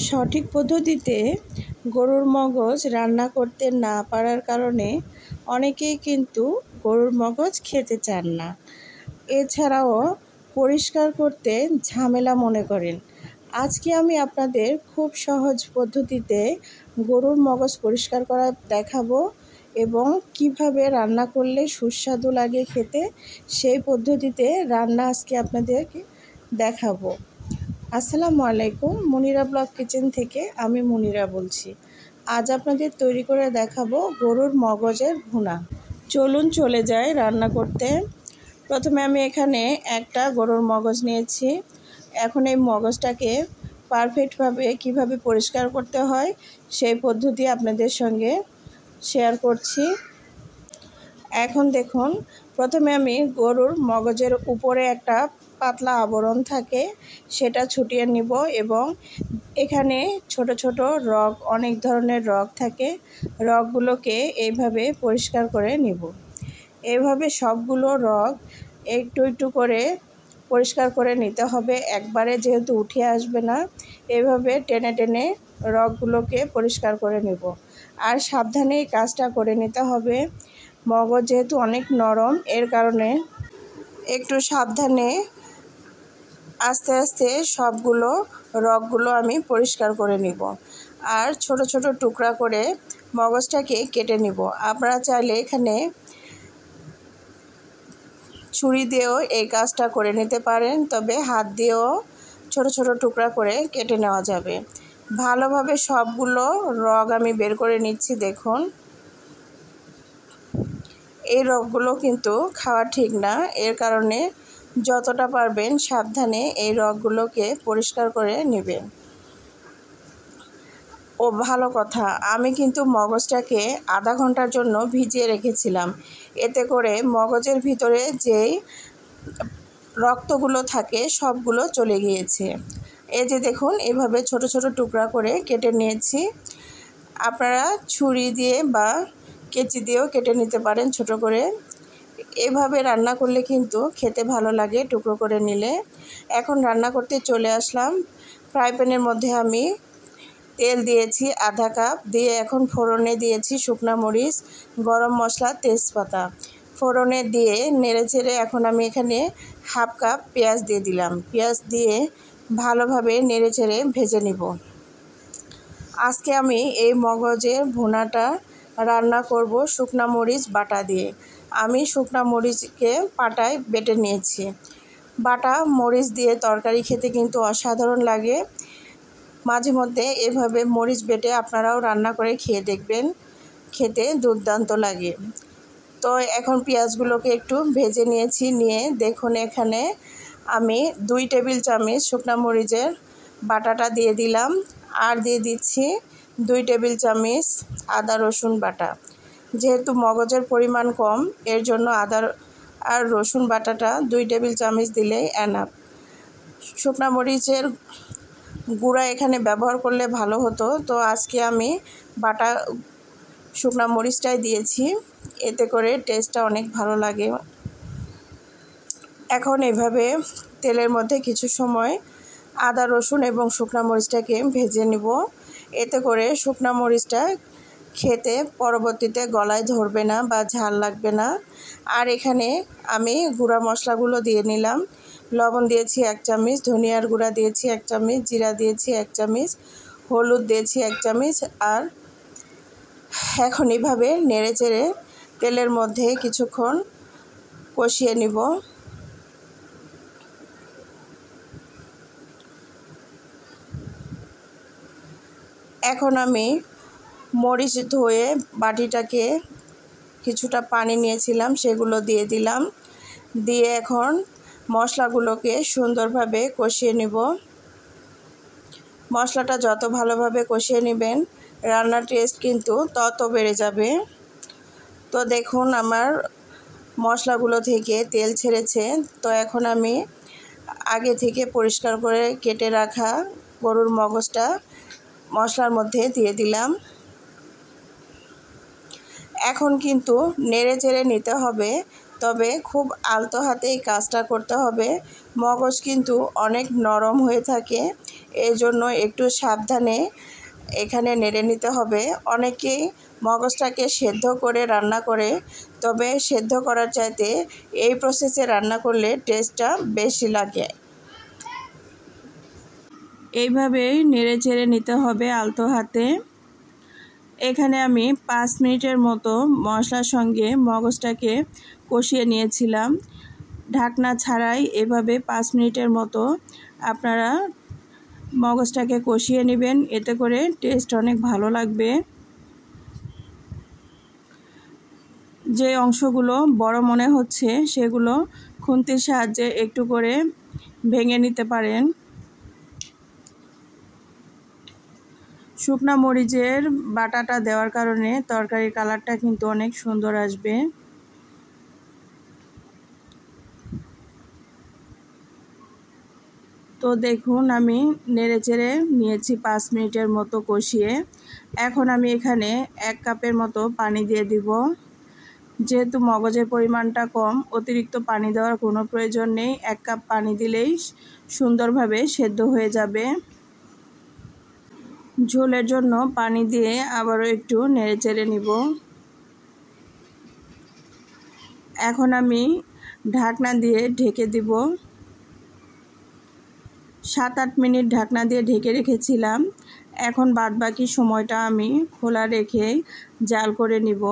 সঠিক পদ্ধতিতে গরুর মগজ রান্না করতে না পারার কারণে অনেকেই কিন্তু গরুর মগজ খেতে চান না। এছাড়াও পরিষ্কার করতে ঝামেলা মনে করেন। আজকে আমি আপনাদের খুব সহজ পদ্ধতিতে গরুর মগজ পরিষ্কার করা দেখাবো এবং কিভাবে রান্না করলে সুস্বাদু লাগে খেতে সেই পদ্ধতিতে রান্না আজকে আপনাদেরকে দেখাবো। আসসালামু আলাইকুম, মুনিরা ব্লগ কিচেন থেকে আমি মুনিরা বলছি। আজ আপনাদের তৈরি করে দেখাবো গরুর মগজের ভুনা। চলুন চলে যাই রান্না করতে। প্রথমে আমি এখানে একটা গরুর মগজ নিয়েছি। এখন এই মগজটাকে পারফেক্টভাবে কিভাবে পরিষ্কার করতে হয় সেই পদ্ধতি আপনাদের সঙ্গে শেয়ার করছি। এখন দেখুন, প্রথমে আমি গরুর মগজের উপরে একটা পাতলা আবরণ থাকে সেটা ছুটিয়ে নিব এবং এখানে ছোট ছোট রগ, অনেক ধরনের রগ থাকে, রগগুলোকে এইভাবে পরিষ্কার করে নিব। এইভাবে সবগুলো রগ একটু একটু করে পরিষ্কার করে নিতে হবে, একবারে যেহেতু উঠে আসবে না, এভাবে টেনে টেনে রগগুলোকে পরিষ্কার করে নেব। আর সাবধানে এই কাজটা করে নিতে হবে। মগজ যেহেতু অনেক নরম, এর কারণে একটু সাবধানে আস্তে আস্তে সবগুলো রগগুলো আমি পরিষ্কার করে নিব। আর ছোট ছোট টুকরা করে মগজটাকে কেটে নিব। আপনারা চাইলে এখানে ছুরি দিয়েও এই কাজটা করে নিতে পারেন, তবে হাত দিয়েও ছোট ছোট টুকরা করে কেটে নেওয়া যাবে। ভালোভাবে সবগুলো রগ আমি বের করে নিচ্ছি। দেখুন, এই রগগুলো কিন্তু খাওয়া ঠিক না, এর কারণে যতটা পারবেন সাবধানে এই রগগুলোকে পরিষ্কার করে নেবেন। ও ভালো কথা, আমি কিন্তু মগজটাকে আধা ঘন্টার জন্য ভিজিয়ে রেখেছিলাম। এতে করে মগজের ভিতরে যেই রক্তগুলো থাকে সবগুলো চলে গিয়েছে। এই যে দেখুন, এভাবে ছোট ছোট টুকরা করে কেটে নিয়েছি। আপনারা ছুরি দিয়ে বা কেচি দিয়েও কেটে নিতে পারেন ছোট করে। এভাবে রান্না করলে কিন্তু খেতে ভালো লাগে টুকরো করে নিলে। এখন রান্না করতে চলে আসলাম। ফ্রাই প্যানের মধ্যে আমি তেল দিয়েছি আধা কাপ, দিয়ে এখন ফোড়নে দিয়েছি শুকনো মরিচ, গরম মশলা, তেজপাতা। ফোড়নে দিয়ে নেড়েচেড়ে এখন আমি এখানে হাফ কাপ পেঁয়াজ দিয়ে দিলাম। পেঁয়াজ দিয়ে ভালোভাবে নেড়েচেড়ে ভেজে নিব। আজকে আমি এই মগজের ভুনাটা রান্না করব শুকনো মরিচ বাটা দিয়ে। আমি শুকনো মরিচকে পাটায় বেটে নিয়েছি। বাটা মরিচ দিয়ে তরকারি খেতে কিন্তু অসাধারণ লাগে। মাঝে মধ্যে এভাবে মরিচ বেটে আপনারাও রান্না করে খেয়ে দেখবেন, খেতে দুর্দান্ত লাগে। তো এখন পেঁয়াজগুলোকে একটু ভেজে নিয়েছি। নিয়ে দেখুন, এখানে আমি 2 টেবিল চামচ শুকনো মরিচের বাটাটা দিয়ে দিলাম। আর দিয়ে দিচ্ছি 2 টেবিল চামচ আদা রসুন বাটা। যেহেতু মগজের পরিমাণ কম, এর জন্য আদা আর রসুন বাটাটা 2 টেবিল চামচ দিলেই এনাফ। শুকনো মরিচের গুঁড়া এখানে ব্যবহার করলে ভালো হতো, তো আজকে আমি বাটা শুকনো মরিচটাই দিয়েছি, এতে করে টেস্টটা অনেক ভালো লাগে। এখন এভাবে তেলের মধ্যে কিছু সময় আদা রসুন এবং শুকনো মরিচটাকে ভেজে নিব। এতে করে শুকনো মরিচটা খেতে পরবর্তীতে গলায় ধরবে না বা ঝাল লাগবে না। আর এখানে আমি গুঁড়া মশলাগুলো দিয়ে নিলাম। লবণ দিয়েছি 1 চামচ, ধনিয়ার গুঁড়া দিয়েছি 1 চামচ, জিরা দিয়েছি 1 চামচ, হলুদ দিয়েছি 1 চামচ। আর এখন এভাবে নেড়েচেড়ে তেলের মধ্যে কিছুক্ষণ কষিয়ে নিব। এখন আমি মরিচ ধুয়ে বাটিটাকে কিছুটা পানি নিয়েছিলাম সেগুলো দিয়ে দিলাম। দিয়ে এখন মশলাগুলোকে সুন্দরভাবে কষিয়ে নেব। মশলাটা যত ভালোভাবে কষিয়ে নেবেন, রান্নার টেস্ট কিন্তু তত বেড়ে যাবে। তো দেখুন, আমার মশলাগুলো থেকে তেল ছেড়েছে। তো এখন আমি আগে থেকে পরিষ্কার করে কেটে রাখা গরুর মগজটা মশলার মধ্যে দিয়ে দিলাম। এখন কিন্তু নেড়ে চেড়ে নিতে হবে, তবে খুব আলতো হাতে এই কাজটা করতে হবে। মগজ কিন্তু অনেক নরম হয়ে থাকে, এই জন্য একটু সাবধানে এখানে নেড়ে নিতে হবে। অনেকেই মগজটাকে সেদ্ধ করে রান্না করে, তবে সেদ্ধ করার চাইতে এই প্রসেসে রান্না করলে টেস্টটা বেশি লাগে। এইভাবেই নেড়ে চেড়ে নিতে হবে আলতো হাতে। এখানে আমি 5 মিনিটের মতো মশলার সঙ্গে মগজটাকে কষিয়ে নিয়েছিলাম। ঢাকনা ছাড়াই এভাবে 5 মিনিটের মতো আপনারা মগজটাকে কষিয়ে নেবেন, এতে করে টেস্ট অনেক ভালো লাগবে। যে অংশগুলো বড় মনে হচ্ছে সেগুলো খুন্তির সাহায্যে একটু করে ভেঙে নিতে পারেন। শুকনা মরিচের বাটাটা দেওয়ার কারণে তরকারির কালারটা কিন্তু অনেক সুন্দর আসবে। তো দেখুন আমি নেড়েচেড়ে নিয়েছি 5 মিনিটের মতো কষিয়ে। এখন আমি এখানে 1 কাপের মতো পানি দিয়ে দিব। যেহেতু মগজের পরিমাণটা কম, অতিরিক্ত পানি দেওয়ার কোনো প্রয়োজন নেই। 1 কাপ পানি দিলেই সুন্দরভাবে সেদ্ধ হয়ে যাবে। ঝোলের জন্য পানি দিয়ে আবারও একটু নেড়েচেড়ে নিব। এখন আমি ঢাকনা দিয়ে ঢেকে দিব। 7-8 মিনিট ঢাকনা দিয়ে ঢেকে রেখেছিলাম। এখন বাদবাকি সময়টা আমি খোলা রেখে জাল করে নিব।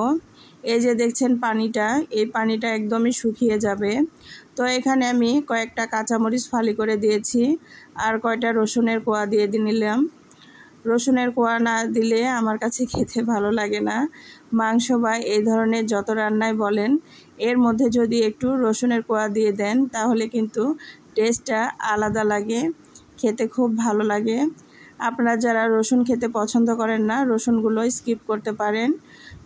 এই যে দেখছেন পানিটা, এই পানিটা একদমই শুকিয়ে যাবে। তো এখানে আমি কয়েকটা কাঁচামরিচ ফালি করে দিয়েছি, আর কয়টা রসুনের কোয়া দিয়ে নিলাম। রসুনের কোয়া না দিলে আমার কাছে খেতে ভালো লাগে না। মাংস বা এই ধরনের যত রান্নাই বলেন, এর মধ্যে যদি একটু রসুনের কোয়া দিয়ে দেন তাহলে কিন্তু টেস্টটা আলাদা লাগে, খেতে খুব ভালো লাগে। আপনারা যারা রসুন খেতে পছন্দ করেন না, রসুনগুলো স্কিপ করতে পারেন,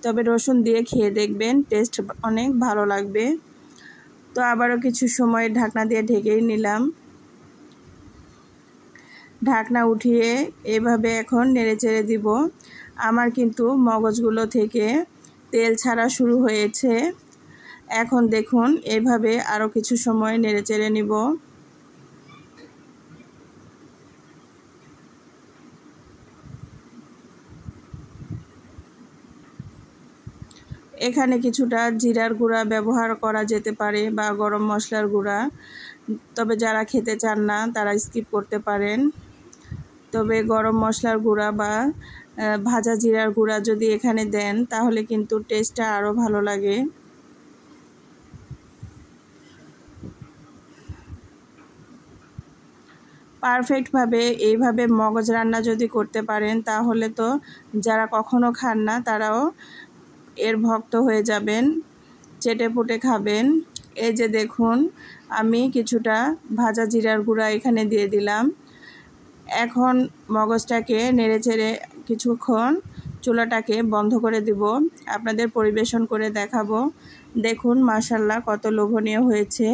তবে রসুন দিয়ে খেয়ে দেখবেন, টেস্ট অনেক ভালো লাগবে। তো আবারও কিছু সময় ঢাকনা দিয়ে ঢেকেই নিলাম। ঢাকনা উঠিয়ে এভাবে এখন নেড়েচেড়ে দিব। আমার কিন্তু মগজগুলো থেকে তেল ছাড়া শুরু হয়েছে। এখন দেখুন এভাবে আরও কিছু সময় নেড়েচেড়ে নিব। এখানে কিছুটা জিরার গুঁড়া ব্যবহার করা যেতে পারে বা গরম মশলার গুঁড়া, তবে যারা খেতে চান না তারা স্কিপ করতে পারেন। তবে গরম মশলার গুঁড়া বা ভাজা জিরার গুঁড়া যদি এখানে দেন তাহলে কিন্তু টেস্টটা আরও ভালো লাগে। পারফেক্টভাবে এইভাবে মগজ রান্না যদি করতে পারেন তাহলে তো যারা কখনো খান না তারাও এর ভক্ত হয়ে যাবেন, চেটেপুটে খাবেন। এই যে দেখুন আমি কিছুটা ভাজা জিরার গুঁড়া এখানে দিয়ে দিলাম। এখন মগজটাকে নেড়েচেড়ে কিছুক্ষণ চুলাটাকে বন্ধ করে দিব, আপনাদের পরিবেশন করে দেখাবো। দেখুন মাশাআল্লাহ কত লোভনীয় হয়েছে।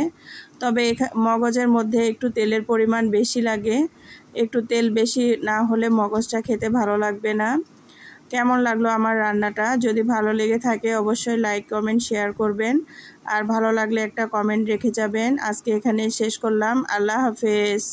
তবে মগজের মধ্যে একটু তেলের পরিমাণ বেশি লাগে, একটু তেল বেশি না হলে মগজটা খেতে ভালো লাগবে না। কেমন লাগলো আমার রান্নাটা? যদি ভালো লেগে থাকে অবশ্যই লাইক, কমেন্ট, শেয়ার করবেন, আর ভালো লাগলে একটা কমেন্ট রেখে যাবেন। আজকে এখানে শেষ করলাম। আল্লাহ হাফেজ।